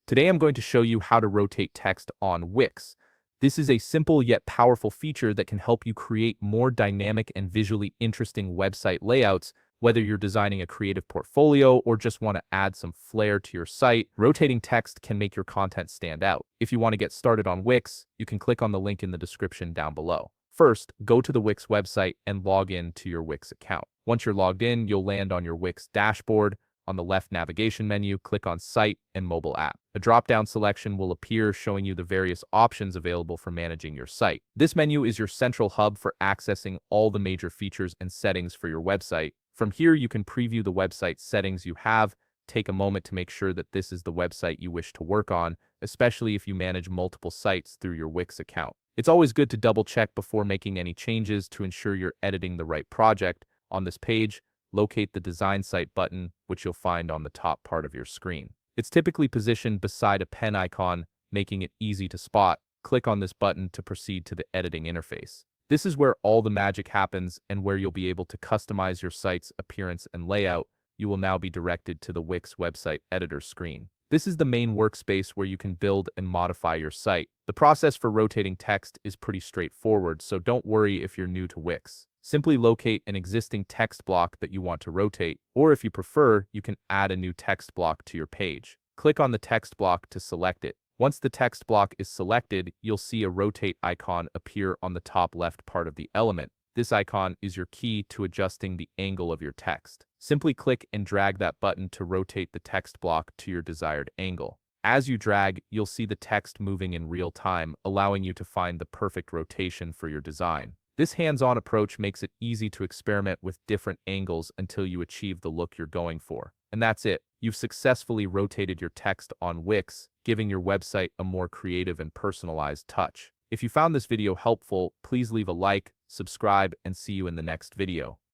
Today I'm going to show you how to rotate text on Wix. This is a simple yet powerful feature that can help you create more dynamic and visually interesting website layouts. Whether you're designing a creative portfolio or just want to add some flair to your site, rotating text can make your content stand out. If you want to get started on Wix, you can click on the link in the description down below. First, go to the Wix website and log in to your Wix account. Once you're logged in, you'll land on your Wix dashboard. On the left navigation menu, click on Site and Mobile App. A drop-down selection will appear showing you the various options available for managing your site. This menu is your central hub for accessing all the major features and settings for your website. From here, you can preview the website settings you have. Take a moment to make sure that this is the website you wish to work on, especially if you manage multiple sites through your Wix account. It's always good to double-check before making any changes to ensure you're editing the right project. On this page, locate the Design Site button, which you'll find on the top part of your screen. It's typically positioned beside a pen icon, making it easy to spot. Click on this button to proceed to the editing interface. This is where all the magic happens and where you'll be able to customize your site's appearance and layout. You will now be directed to the Wix website editor screen. This is the main workspace where you can build and modify your site. The process for rotating text is pretty straightforward, so don't worry if you're new to Wix. Simply locate an existing text block that you want to rotate, or if you prefer, you can add a new text block to your page. Click on the text block to select it. Once the text block is selected, you'll see a rotate icon appear on the top left part of the element. This icon is your key to adjusting the angle of your text. Simply click and drag that button to rotate the text block to your desired angle. As you drag, you'll see the text moving in real time, allowing you to find the perfect rotation for your design. This hands-on approach makes it easy to experiment with different angles until you achieve the look you're going for. And that's it. You've successfully rotated your text on Wix, giving your website a more creative and personalized touch. If you found this video helpful, please leave a like, subscribe, and see you in the next video.